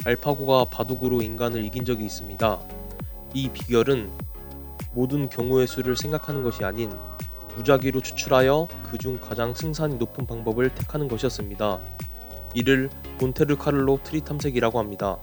알파고가 바둑으로 인간을 이긴 적이 있습니다. 이 비결은 모든 경우의 수를 생각하는 것이 아닌 무작위로 추출하여 그중 가장 승산이 높은 방법을 택하는 것이었습니다. 이를 몬테르카를로 트리 탐색이라고 합니다.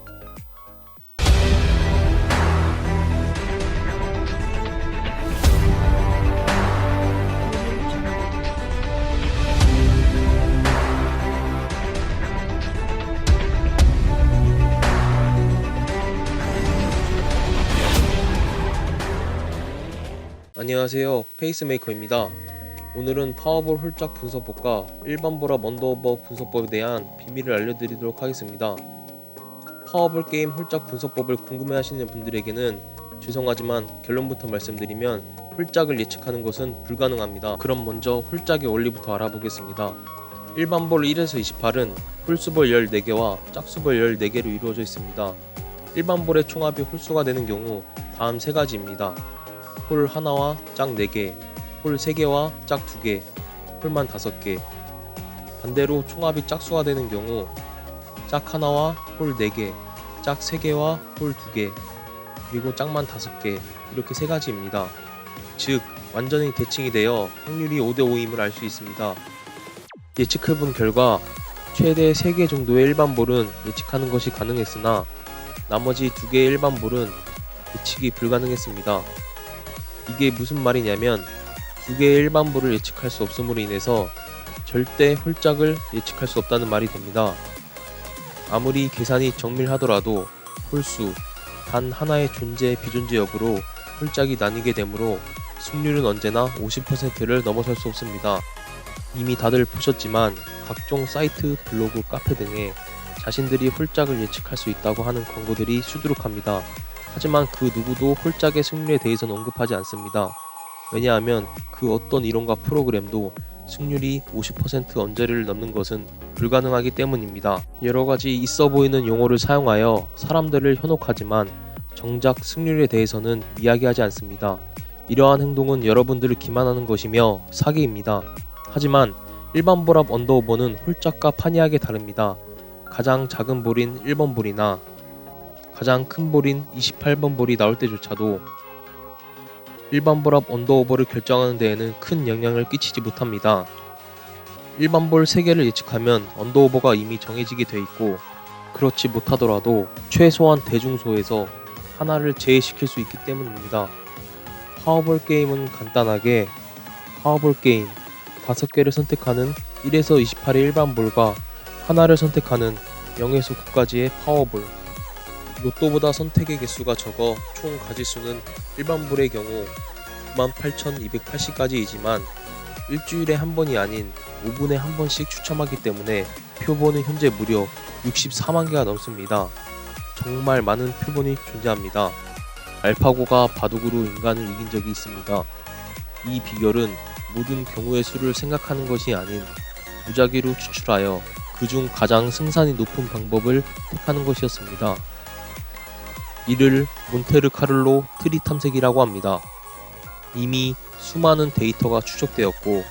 안녕하세요, 페이스메이커입니다. 오늘은 파워볼 홀짝 분석법과 일반 볼합 언더오버 분석법에 대한 비밀을 알려드리도록 하겠습니다. 파워볼 게임 홀짝 분석법을 궁금해하시는 분들에게는 죄송하지만 결론부터 말씀드리면 홀짝을 예측하는 것은 불가능합니다. 그럼 먼저 홀짝의 원리부터 알아보겠습니다. 일반 볼 1에서 28은 홀수볼 14개와 짝수볼 14개로 이루어져 있습니다. 일반 볼의 총합이 홀수가 되는 경우 다음 세 가지입니다. 홀 하나와 짝 4개, 홀 3개와 짝 2개, 홀만 5개. 반대로 총합이 짝수가 되는 경우 짝 하나와 홀 4개, 짝 3개와 홀 2개, 그리고 짝만 5개, 이렇게 세 가지입니다. 즉 완전히 대칭이 되어 확률이 5대5임을 알 수 있습니다. 예측해본 결과 최대 3개 정도의 일반 볼은 예측하는 것이 가능했으나 나머지 2개의 일반 볼은 예측이 불가능했습니다. 이게 무슨 말이냐면 2개의 일반 볼을 예측할 수 없음으로 인해서 절대 홀짝을 예측할 수 없다는 말이 됩니다. 아무리 계산이 정밀하더라도 홀수 단 하나의 존재 비존재 여부로 홀짝이 나뉘게 되므로 승률은 언제나 50%를 넘어설 수 없습니다. 이미 다들 보셨지만 각종 사이트, 블로그, 카페 등에 자신들이 홀짝을 예측할 수 있다고 하는 광고들이 수두룩합니다. 하지만 그 누구도 홀짝의 승률에 대해서는 언급하지 않습니다. 왜냐하면 그 어떤 이론과 프로그램도 승률이 50% 언저리를 넘는 것은 불가능하기 때문입니다. 여러가지 있어 보이는 용어를 사용하여 사람들을 현혹하지만 정작 승률에 대해서는 이야기하지 않습니다. 이러한 행동은 여러분들을 기만하는 것이며 사기입니다. 하지만 일반 볼합 언더오버는 홀짝과 판이하게 다릅니다. 가장 작은 볼인 1번 볼이나 가장 큰 볼인 28번 볼이 나올 때조차도 일반 볼합 언더오버를 결정하는 데에는 큰 영향을 끼치지 못합니다. 일반 볼 3개를 예측하면 언더오버가 이미 정해지게 돼 있고 그렇지 못하더라도 최소한 대중소에서 하나를 제외시킬 수 있기 때문입니다. 파워볼 게임은 간단하게 파워볼 게임 5개를 선택하는 1에서 28의 일반 볼과 하나를 선택하는 0에서 9까지의 파워볼, 로또보다 선택의 개수가 적어 총 가지수는 일반 볼의 경우 98,280가지이지만 일주일에 한 번이 아닌 5분에 한 번씩 추첨하기 때문에 표본은 현재 무려 64만 개가 넘습니다. 정말 많은 표본이 존재합니다. 알파고가 바둑으로 인간을 이긴 적이 있습니다. 이 비결은 모든 경우의 수를 생각하는 것이 아닌 무작위로 추출하여 그중 가장 승산이 높은 방법을 택하는 것이었습니다. 이를 몬테르카를로 트리 탐색이라고 합니다. 이미 수많은 데이터가 추적되었고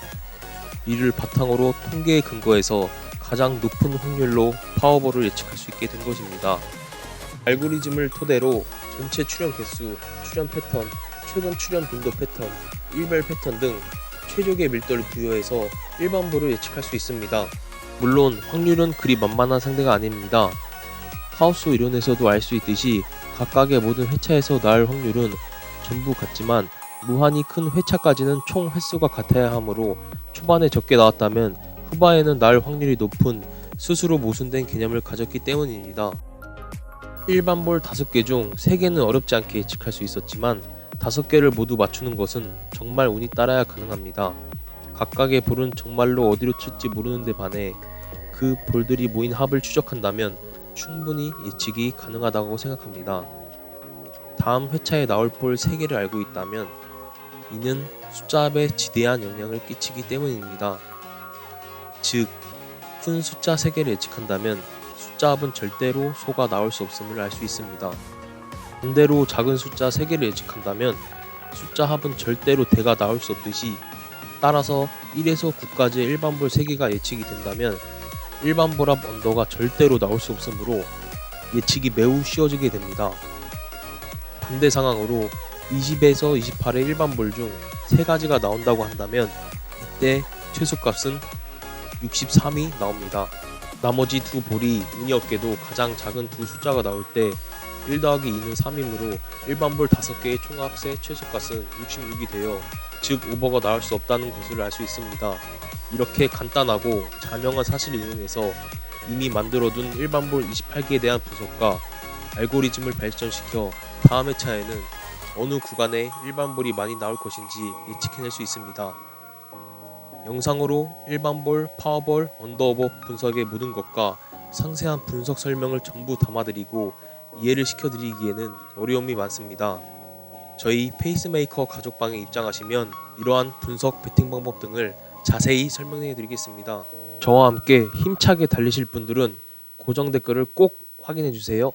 이를 바탕으로 통계에 근거해서 가장 높은 확률로 파워볼을 예측할 수 있게 된 것입니다. 알고리즘을 토대로 전체 출현 개수, 출현 패턴, 최근 출현 빈도 패턴, 일별 패턴 등 최적의 밀도를 부여해서 일반 볼을 예측할 수 있습니다. 물론 확률은 그리 만만한 상대가 아닙니다. 카오스 이론에서도 알 수 있듯이 각각의 모든 회차에서 나올 확률은 전부 같지만 무한히 큰 회차까지는 총 횟수가 같아야 하므로 초반에 적게 나왔다면 후반에는 나올 확률이 높은 스스로 모순된 개념을 가졌기 때문입니다. 일반 볼 5개 중 3개는 어렵지 않게 예측할 수 있었지만 5개를 모두 맞추는 것은 정말 운이 따라야 가능합니다. 각각의 볼은 정말로 어디로 튈지 모르는데 반해 그 볼들이 모인 합을 추적한다면 충분히 예측이 가능하다고 생각합니다. 다음 회차에 나올 볼 3개를 알고 있다면 이는 숫자합에 지대한 영향을 끼치기 때문입니다. 즉, 큰 숫자 3개를 예측한다면 숫자합은 절대로 소가 나올 수 없음을 알 수 있습니다. 반대로 작은 숫자 3개를 예측한다면 숫자합은 절대로 대가 나올 수 없듯이 따라서 1에서 9까지의 일반볼 3개가 예측이 된다면 일반볼합 언더가 절대로 나올 수 없으므로 예측이 매우 쉬워지게 됩니다. 반대 상황으로 20에서 28의 일반볼 중 3가지가 나온다고 한다면 이때 최소값은 63이 나옵니다. 나머지 두 볼이 운이 없게도 가장 작은 두 숫자가 나올 때 1 더하기 2는 3이므로 일반볼 5개의 총합의 최소값은 66이 되어 즉 오버가 나올 수 없다는 것을 알 수 있습니다. 이렇게 간단하고 자명한 사실을 이용해서 이미 만들어둔 일반볼 28개에 대한 분석과 알고리즘을 발전시켜 다음 회차에는 어느 구간에 일반볼이 많이 나올 것인지 예측해낼 수 있습니다. 영상으로 일반볼, 파워볼, 언더오버 분석의 모든 것과 상세한 분석 설명을 전부 담아드리고 이해를 시켜드리기에는 어려움이 많습니다. 저희 페이스메이커 가족방에 입장하시면 이러한 분석 배팅 방법 등을 자세히 설명해 드리겠습니다. 저와 함께 힘차게 달리실 분들은 고정 댓글을 꼭 확인해 주세요.